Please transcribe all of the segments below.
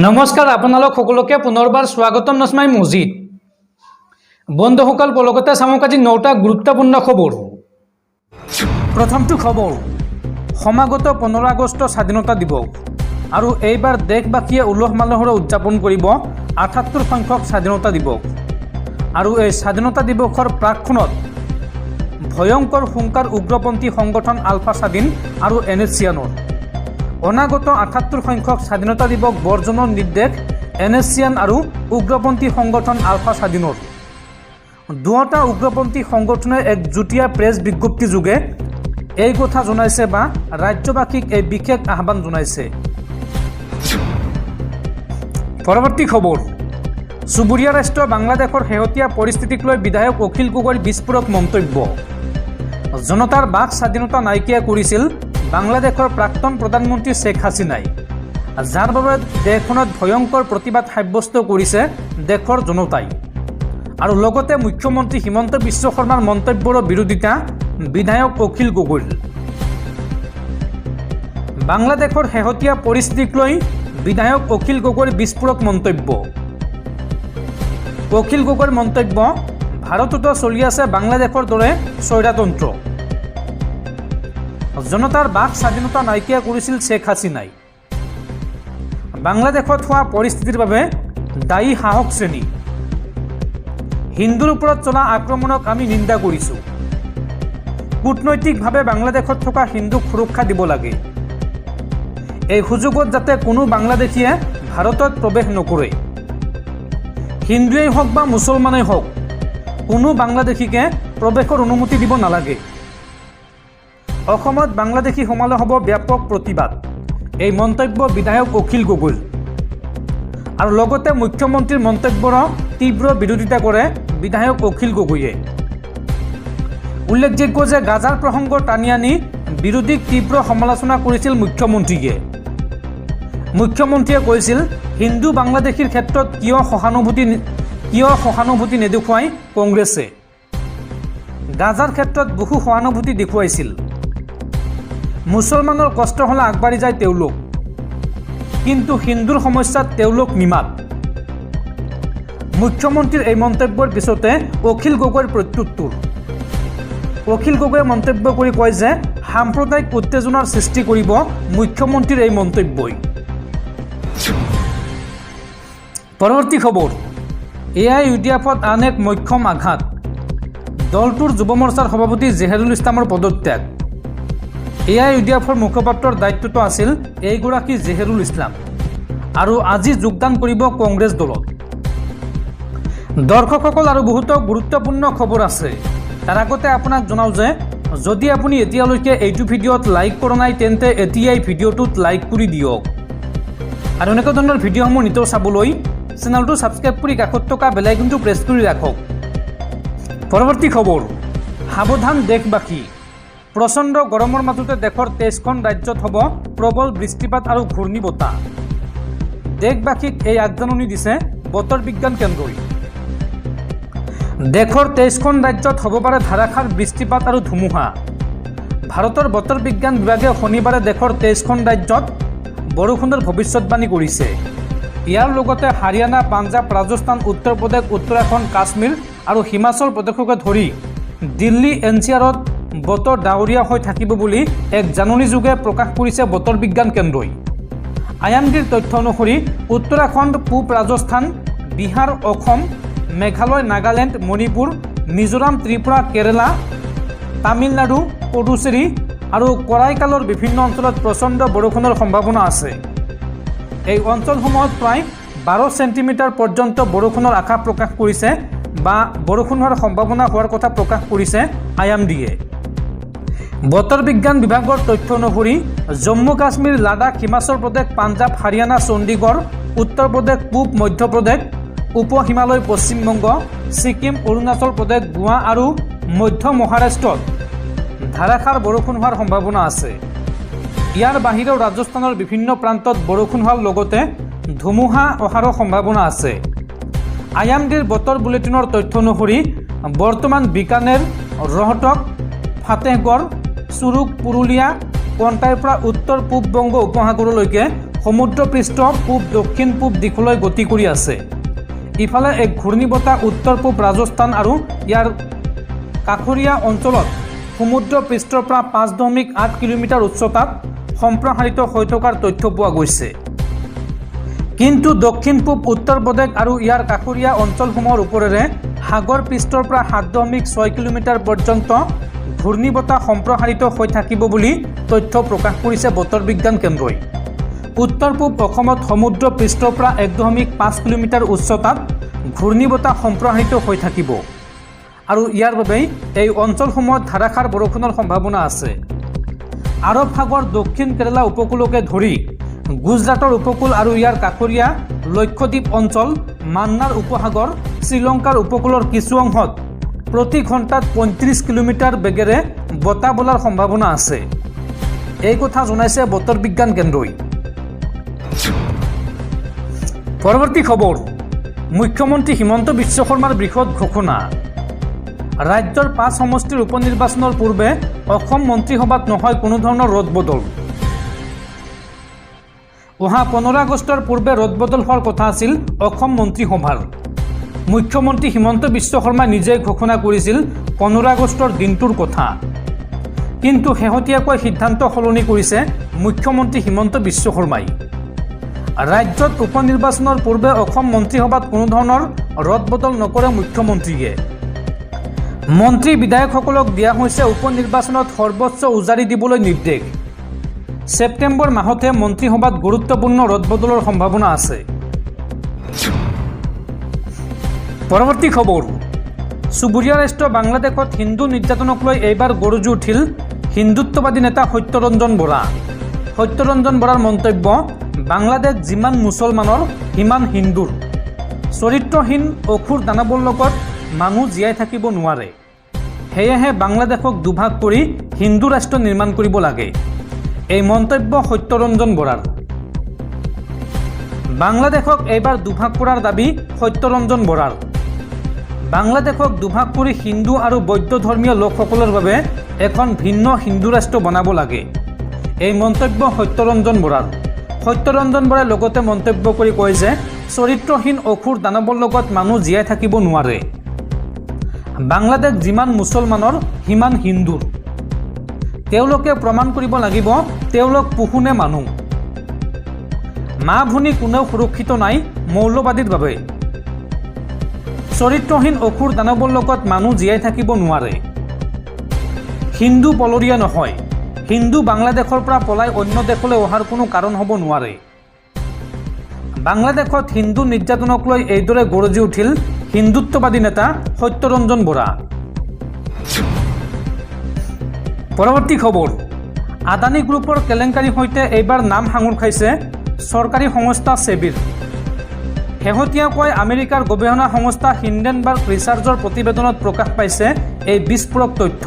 নমস্কাৰ আপোনালোক সকলোকে পুনৰবাৰ স্বাগতম নচমাই মছজিদ বন্ধুসকল পলকতে চামক আজি 9টা গুৰুত্বপূৰ্ণ খবৰ। প্ৰথমটো খবৰ, সমাগত 15 আগষ্ট স্বাধীনতা দিৱস আৰু এইবাৰ দেশবাসীয়ে উলহ মালহেৰে উদযাপন কৰিব 78 সংখ্যক স্বাধীনতা দিৱস আৰু এই স্বাধীনতা দিৱসৰ প্ৰাকক্ষণত ভয়ংকৰ হুংকাৰ উগ্ৰপন্থী সংগঠন আলফা স্বাধীন আৰু NSCNৰ অনাগত 78 সংখ্যক স্বাধীনতা দিৱস বৰ্জনৰ নিৰ্দেশ NSCN আৰু উগ্ৰপন্থী সংগঠন আলফা স্বাধীনৰ। দুটা উগ্ৰপন্থী সংগঠনে এক যুটীয়া প্ৰেছ বিজ্ঞপ্তি যোগে এই কথা জনাইছে বা ৰাজ্যবাসীক এই বিশেষ আহ্বান জনাইছে। পৰৱৰ্তী খবৰ, চুবুৰীয়া ৰাষ্ট্ৰ বাংলাদেশৰ শেহতীয়া পৰিস্থিতিক লৈ বিধায়ক অখিল গগৈৰ বিস্ফোৰক মন্তব্য। জনতাৰ বাক স্বাধীনতা নাইকিয়া কৰিছিল বাংলাদেশৰ প্ৰাক্তন প্ৰধানমন্ত্ৰী শ্বেখ হাছিনাই, যাৰ বাবে দেশখনত ভয়ংকৰ প্ৰতিবাদ সাব্যস্ত কৰিছে দেশৰ জনতাই। আৰু লগতে মুখ্যমন্ত্ৰী হিমন্ত বিশ্ব শৰ্মাৰ মন্তব্যৰ বিৰোধিতা বিধায়ক অখিল গগৈৰ। বাংলাদেশৰ শেহতীয়া পৰিস্থিতিক লৈ বিধায়ক অখিল গগৈৰ বিস্ফোৰক মন্তব্য। অখিল গগৈৰ মন্তব্য, ভাৰততো চলি আছে বাংলাদেশৰ দৰে স্বৈৰতন্ত্ৰ। জনতাৰ বাক স্বাধীনতা নাইকিয়া কৰিছিল শ্বেখ হাছিনাই। বাংলাদেশত হোৱা পৰিস্থিতিৰ বাবে দায়ী শাসক শ্ৰেণী। হিন্দুৰ ওপৰত চলা আক্ৰমণক আমি নিন্দা কৰিছোঁ। কূটনৈতিকভাৱে বাংলাদেশত থকা হিন্দুক সুৰক্ষা দিব লাগে। এই সুযোগত যাতে কোনো বাংলাদেশীয়ে ভাৰতত প্ৰৱেশ নকৰে। হিন্দুৱেই হওক বা মুছলমানেই হওক, কোনো বাংলাদেশীকে প্ৰৱেশৰ অনুমতি দিব নালাগে। অসমত বাংলাদেশী সোমালে হ'ব ব্যাপক প্ৰতিবাদ, এই মন্তব্য বিধায়ক অখিল গগৈৰ। আৰু লগতে মুখ্যমন্ত্ৰীৰ মন্তব্যৰ তীব্ৰ বিৰোধিতা কৰে বিধায়ক অখিল গগৈয়ে। উল্লেখযোগ্য যে গাজাৰ প্ৰসংগ টানি আনি বিৰোধীক তীব্ৰ সমালোচনা কৰিছিল মুখ্যমন্ত্ৰীয়ে। মুখ্যমন্ত্ৰীয়ে কৈছিল, হিন্দু বাংলাদেশীৰ ক্ষেত্ৰত কিয় সহানুভূতি নেদেখুৱাই কংগ্ৰেছে। গাজাৰ ক্ষেত্ৰত বহু সহানুভূতি দেখুৱাইছিল। মুছলমানৰ কষ্ট হ'লে আগবাঢ়ি যায় তেওঁলোক, কিন্তু হিন্দুৰ সমস্যাত তেওঁলোক নিমাত। মুখ্যমন্ত্ৰীৰ এই মন্তব্যৰ পিছতে অখিল গগৈৰ প্ৰত্যুত্তৰ। অখিল গগৈয়ে মন্তব্য কৰি কয় যে সাম্প্ৰদায়িক উত্তেজনাৰ সৃষ্টি কৰিব মুখ্যমন্ত্ৰীৰ এই মন্তব্যই। পৰৱৰ্তী খবৰ, AIUDFত আন এক মক্ষম আঘাত। দলটোৰ যুৱ মৰ্চাৰ সভাপতি জেহেৰুল ইছলামৰ পদত্যাগ। AIUDFৰ মুখপাত্ৰৰ দায়িত্বটো আছিল এইগৰাকী জেহেৰুল ইছলাম, আৰু আজি যোগদান কৰিব কংগ্ৰেছ দলত। দৰ্শকসকল, আৰু বহুতো গুৰুত্বপূৰ্ণ খবৰ আছে। তাৰ আগতে আপোনাক জনাওঁ যে যদি আপুনি এতিয়ালৈকে এইটো ভিডিঅ'ত লাইক কৰা নাই তেন্তে এতিয়াই ভিডিঅ'টোত লাইক কৰি দিয়ক। আৰু এনেকুৱা ধৰণৰ ভিডিঅ'সমূহ নিতৌ চাবলৈ চেনেলটো ছাবস্ক্ৰাইব কৰি কাষত থকা বেল আইকনটো প্ৰেছ কৰি ৰাখক। পৰৱৰ্তী খবৰ, সাৱধান দেশবাসী। প্ৰচণ্ড গৰমৰ মাজতে দেশৰ 23খন ৰাজ্যত হ'ব প্ৰবল বৃষ্টিপাত আৰু ঘূৰ্ণী বতাহ। দেশবাসীক এই আগজাননী দিছে বতৰ বিজ্ঞান কেন্দ্ৰই। দেশৰ 23খন ৰাজ্যত হ'ব পাৰে ধাৰাসাৰ বৃষ্টিপাত আৰু ধুমুহা। ভাৰতৰ বতৰ বিজ্ঞান বিভাগে শনিবাৰে দেশৰ 23খন ৰাজ্যত বৰষুণৰ ভৱিষ্যতবাণী কৰিছে। ইয়াৰ লগতে হাৰিয়ানা, পাঞ্জাৱ, ৰাজস্থান, উত্তৰ প্ৰদেশ, উত্তৰাখণ্ড, কাশ্মীৰ আৰু হিমাচল প্ৰদেশকে ধৰি দিল্লী, NCRত বতৰ ডাৱৰীয়া হৈ থাকিব বুলি এক জাননীযোগে প্ৰকাশ কৰিছে বতৰ বিজ্ঞান কেন্দ্ৰই। IMDৰ তথ্য অনুসৰি উত্তৰাখণ্ড, পূব ৰাজস্থান, বিহাৰ, অসম, মেঘালয়, নাগালেণ্ড, মণিপুৰ, মিজোৰাম, ত্ৰিপুৰা, কেৰালা, তামিলনাডু, পুডুচেৰী আৰু কৰাইকালৰ বিভিন্ন অঞ্চলত প্ৰচণ্ড বৰষুণৰ সম্ভাৱনা আছে। এই অঞ্চলসমূহত প্ৰায় 12 চেণ্টিমিটাৰ পৰ্যন্ত বৰষুণৰ আশা প্ৰকাশ কৰিছে বা বৰষুণ হোৱাৰ সম্ভাৱনা হোৱাৰ কথা প্ৰকাশ কৰিছে IMDয়ে। বতৰ বিজ্ঞান বিভাগৰ তথ্য অনুসৰি জম্মু কাশ্মীৰ, লাডাখ, হিমাচল প্ৰদেশ, পাঞ্জাৱ, হাৰিয়ানা, চণ্ডীগড়, উত্তৰ প্ৰদেশ, পূব মধ্যপ্ৰদেশ, উপ হিমালয়, পশ্চিমবংগ, ছিকিম, অৰুণাচল প্ৰদেশ, গোৱা আৰু মধ্য মহাৰাষ্ট্ৰত ধাৰাসাৰ বৰষুণ হোৱাৰ সম্ভাৱনা আছে। ইয়াৰ বাহিৰেও ৰাজস্থানৰ বিভিন্ন প্ৰান্তত বৰষুণ হোৱাৰ লগতে ধুমুহা অহাৰো সম্ভাৱনা আছে। IMDৰ বতৰ বুলেটিনৰ তথ্য অনুসৰি বৰ্তমান বিকানেৰ, ৰহটক, ফাতেহগড়, চুৰুক, পুৰুলিয়া, কণ্টাইৰ পৰা উত্তৰ পূব বংগ উপসাগৰলৈকে সমুদ্ৰপৃষ্ঠ পূব দক্ষিণ পূব দিশলৈ গতি কৰি আছে। ইফালে এক ঘূৰ্ণীবতাহ উত্তৰ পূব ৰাজস্থান আৰু ইয়াৰ কাষৰীয়া অঞ্চলত সমুদ্ৰপৃষ্ঠৰ পৰা 5.8 কিলোমিটাৰ উচ্চতাত সম্প্ৰসাৰিত হৈ থকাৰ তথ্য পোৱা গৈছে। কিন্তু দক্ষিণ পূব উত্তৰ প্ৰদেশ আৰু ইয়াৰ কাষৰীয়া অঞ্চলসমূহৰ ওপৰেৰে সাগৰ পৃষ্ঠৰ পৰা 7.6 কিলোমিটাৰ পৰ্যন্ত ঘূৰ্ণীবতাহ সম্প্ৰসাৰিত হৈ থাকিব বুলি তথ্য প্ৰকাশ কৰিছে বতৰ বিজ্ঞান কেন্দ্ৰই। উত্তৰ পূব অসমত সমুদ্ৰ পৃষ্ঠৰ পৰা 1.5 কিলোমিটাৰ উচ্চতাত ঘূৰ্ণীবতাহ সম্প্ৰসাৰিত হৈ থাকিব আৰু ইয়াৰ বাবেই এই অঞ্চলসমূহত ধাৰাসাৰ বৰষুণৰ সম্ভাৱনা আছে। আৰৱ সাগৰ দক্ষিণ কেৰালা উপকূলকে ধৰি গুজৰাটৰ উপকূল আৰু ইয়াৰ কাষৰীয়া লক্ষদ্বীপ অঞ্চল, মান্নাৰ উপসাগৰ, শ্ৰীলংকাৰ উপকূলৰ কিছু অংশত প্ৰতি ঘণ্টাত 35 কিলোমিটাৰ বেগেৰে বতাহ বলাৰ সম্ভাৱনা আছে। এই কথা জনাইছে বতৰ বিজ্ঞান কেন্দ্ৰই। পৰৱৰ্তী খবৰ, মুখ্যমন্ত্ৰী হিমন্ত বিশ্ব শৰ্মাৰ বৃহৎ ঘোষণা। ৰাজ্যৰ 5 সমষ্টিৰ উপ নিৰ্বাচনৰ পূৰ্বে অসম মন্ত্ৰীসভাত নহয় কোনো ধৰণৰ ৰদবদল। অহা 15 আগষ্টৰ পূৰ্বে ৰদবদল হোৱাৰ কথা আছিল অসম মন্ত্ৰীসভাৰ। মুখ্যমন্ত্ৰী হিমন্ত বিশ্ব শৰ্মাই নিজেই ঘোষণা কৰিছিল 15 আগষ্টৰ দিনটোৰ কথা। কিন্তু শেহতীয়াকৈ সিদ্ধান্ত সলনি কৰিছে মুখ্যমন্ত্ৰী হিমন্ত বিশ্ব শৰ্মাই। ৰাজ্যত উপ নিৰ্বাচনৰ পূৰ্বে অসম মন্ত্ৰীসভাত কোনো ধৰণৰ ৰদবদল নকৰে মুখ্যমন্ত্ৰীয়ে। মন্ত্ৰী বিধায়কসকলক দিয়া হৈছে উপ নিৰ্বাচনত সৰ্বোচ্চ উজাৰি দিবলৈ নিৰ্দেশ। ছেপ্টেম্বৰ মাহতে মন্ত্ৰীসভাত গুৰুত্বপূৰ্ণ ৰদবদলৰ সম্ভাৱনা আছে। পৰৱৰ্তী খবৰ, চুবুৰীয়া ৰাষ্ট্ৰ বাংলাদেশত হিন্দু নিৰ্যাতনক লৈ এইবাৰ গৰজি উঠিল হিন্দুত্ববাদী নেতা সত্যৰঞ্জন বৰা। সত্যৰঞ্জন বৰাৰ মন্তব্য, বাংলাদেশ যিমান মুছলমানৰ সিমান হিন্দুৰ। চৰিত্ৰহীন অসুৰ দানৱৰ লগত মানুহ জীয়াই থাকিব নোৱাৰে। সেয়েহে বাংলাদেশক দুভাগ কৰি হিন্দু ৰাষ্ট্ৰ নিৰ্মাণ কৰিব লাগে। এই মন্তব্য সত্যৰঞ্জন বৰাৰ। বাংলাদেশক এইবাৰ দুভাগ কৰাৰ দাবী সত্যৰঞ্জন বৰাৰ। বাংলাদেশক দুভাগ কৰি হিন্দু আৰু বৌদ্ধ ধৰ্মীয় লোকসকলৰ বাবে এখন ভিন্ন হিন্দু ৰাষ্ট্ৰ বনাব লাগে। এই মন্তব্য সত্যৰঞ্জন বৰাৰ। সত্যৰঞ্জন বৰাই লগতে মন্তব্য কৰি কয় যে চৰিত্ৰহীন অসুৰ দানৱৰ লগত মানুহ জীয়াই থাকিব নোৱাৰে। বাংলাদেশ যিমান মুছলমানৰ সিমান হিন্দুৰ। তেওঁলোকে প্ৰমাণ কৰিব লাগিব তেওঁলোক পশুনে মানুহ। মা ভনী কোনেও সুৰক্ষিত নাই মৌলবাদীৰ বাবে। চৰিত্ৰহীন অসুৰ দানৱৰ লগত মানুহ জীয়াই থাকিব নোৱাৰে। হিন্দু পলৰীয়া নহয়। হিন্দু বাংলাদেশৰ পৰা পলাই অন্য দেশলৈ অহাৰ কোনো কাৰণ হ'ব নোৱাৰে। বাংলাদেশত হিন্দু নিৰ্যাতনক লৈ এইদৰে গৰজি উঠিল হিন্দুত্ববাদী নেতা সত্যৰঞ্জন বৰা। পৰৱৰ্তী খবৰ, আদানী গ্ৰুপৰ কেলেংকাৰীৰ সৈতে এইবাৰ নাম সাঙুৰ খাইছে চৰকাৰী সংস্থা ছেবিৰ। শেহতীয়াকৈ আমেৰিকাৰ গৱেষণা সংস্থা হিণ্ডেনবাৰ্গ ৰিচাৰ্চৰ প্ৰতিবেদনত প্ৰকাশ পাইছে এই বিস্ফোৰক তথ্য।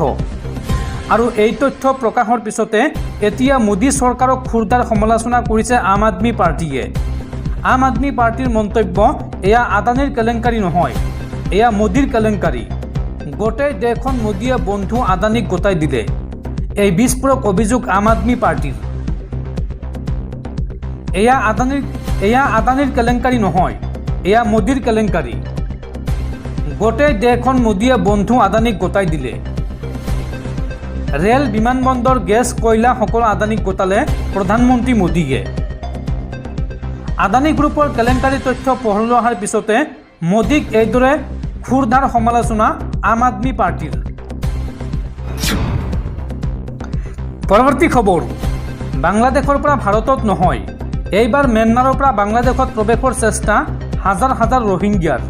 আৰু এই তথ্য প্ৰকাশৰ পিছতে এতিয়া মোদী চৰকাৰক খুৰদাৰ সমালোচনা কৰিছে আম আদমি পাৰ্টীয়ে। আম আদমি পাৰ্টীৰ মন্তব্য, এয়া আদানীৰ কেলেংকাৰী নহয়, এয়া মোদীৰ কেলেংকাৰী। গোটেই দেশখন মোদীয়ে বন্ধু আদানীক গোটাই দিলে। এই বিস্ফোৰক অভিযোগ আম আদমি পাৰ্টীৰ। এয়া আদানীৰ কেলেংকাৰী নহয়, এয়া মোদীৰ কেলেংকাৰী। গোটেই দেশখন মোদীয়ে বন্ধু আদানীক গোটাই দিলে। ৰেল, বিমানবন্দৰ, গেছ, কয়লা সকলো আদানীক গোটালে প্ৰধানমন্ত্ৰী মোদীয়ে। আদানী গ্ৰুপৰ কেলেংকাৰী তথ্য পোহৰলৈ অহাৰ পিছতে মোদীক এইদৰে খুৰধাৰ সমালোচনা আম আদমি পাৰ্টীৰ। পৰৱৰ্তী খবৰ, বাংলাদেশৰ পৰা ভাৰতত নহয়, এইবাৰ ম্যানমাৰৰ পৰা বাংলাদেশত প্ৰৱেশৰ চেষ্টা হাজাৰ হাজাৰ ৰোহিংগ্যাৰ।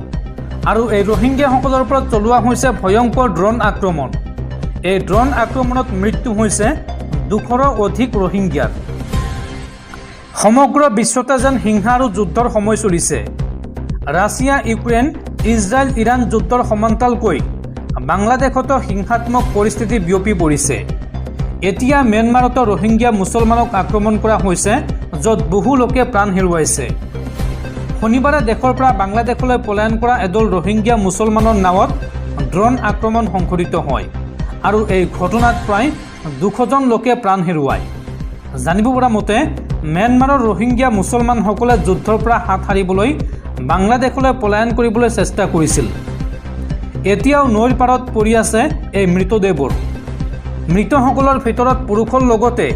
আৰু এই ৰোহিংগ্যাসকলৰ ওপৰত চলোৱা হৈছে ভয়ংকৰ ড্ৰোন আক্ৰমণ। এই ড্ৰোন আক্ৰমণত মৃত্যু হৈছে 200ৰো অধিক ৰোহিংগ্যাৰ। সমগ্ৰ বিশ্বতে যেন হিংসা আৰু যুদ্ধৰ সময় চলিছে। ৰাছিয়া, ইউক্ৰেইন, ইজৰাইল, ইৰাণ যুদ্ধৰ সমান্তৰালকৈ বাংলাদেশতো হিংসাত্মক পৰিস্থিতি বিয়পি পৰিছে। এতিয়া ম্যানমাৰতো ৰোহিংগ্যা মুছলমানক আক্ৰমণ কৰা হৈছে, য'ত বহু লোকে প্ৰাণ হেৰুৱাইছে। শনিবাৰে দেশৰ পৰা বাংলাদেশলৈ পলায়ন কৰা এদল ৰোহিংগ্যা মুছলমানৰ নাৱত ড্ৰোন আক্ৰমণ সংঘটিত হয় আৰু এই ঘটনাত প্ৰায় 200জন লোকে প্ৰাণ হেৰুৱায়। জানিব পৰা মতে म्यानमाৰৰ ৰোহিংগিয়া মুছলমানসকলে যুদ্ধৰ পৰা হাত সাৰিবলৈ বাংলাদেশলৈ পলায়ন কৰিবলৈ চেষ্টা কৰিছিল। এতিয়াও নৈৰ পাৰত পৰি আছে এই মৃতদেহবোৰ। মৃতসকলৰ ভিতৰত পুৰুষৰ লগতে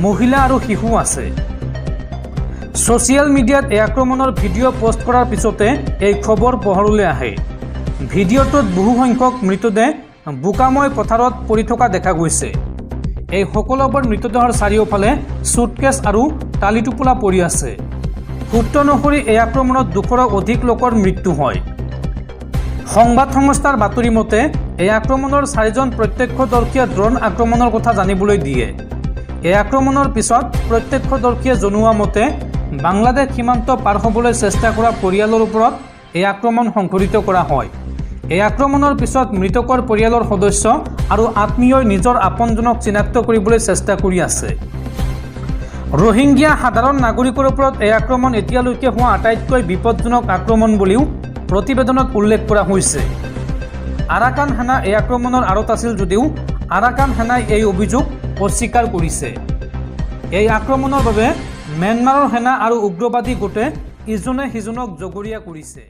মহিলা আৰু শিশু আছে। ছ'চিয়েল মিডিয়াত এই আক্ৰমণৰ ভিডিঅ' পোষ্ট কৰাৰ পিছতে এই খবৰ পোহৰলৈ আহে। ভিডিঅ'টোত বহু সংখ্যক মৃতদেহ বোকাময় পথাৰত পৰি থকা দেখা গৈছে। এই সকলোবোৰ মৃতদেহৰ চাৰিওফালে চুটকেছ আৰু টালি টোপোলা পৰি আছে। সূত্ৰ অনুসৰি এই আক্ৰমণত 200ৰো অধিক লোকৰ মৃত্যু হয়। সংবাদ সংস্থাৰ বাতৰি মতে এই আক্ৰমণৰ 4জন প্ৰত্যক্ষদৰ্শীয়ে ড্ৰোন আক্ৰমণৰ কথা জানিবলৈ দিয়ে। এই আক্ৰমণৰ পিছত প্ৰত্যক্ষদৰ্শীয়ে জনোৱা মতে বাংলাদেশ সীমান্ত পাৰ হ'বলৈ চেষ্টা কৰা পৰিয়ালৰ ওপৰত এই আক্ৰমণ সংঘটিত কৰা হয়। এই আক্ৰমণৰ পিছত মৃতকৰ পৰিয়ালৰ সদস্য আৰু আত্মীয়ই নিজৰ আপোনজনক চিনাক্ত কৰিবলৈ চেষ্টা কৰি আছে। ৰোহিংগিয়া সাধাৰণ নাগৰিকৰ ওপৰত এই আক্ৰমণ এতিয়ালৈকে হোৱা আটাইতকৈ বিপদজনক আক্ৰমণ বুলিও প্ৰতিবেদনত উল্লেখ কৰা হৈছে। আৰাকান সেনা এই আক্ৰমণৰ আঁৰত আছিল যদিও আৰাকান সেনাই এই অভিযোগ অস্বীকাৰ কৰিছে। এই আক্ৰমণৰ বাবে म्यानमाৰৰ সেনা আৰু উগ্ৰবাদী গোটে ইজনে সিজনক জগৰীয়া কৰিছে।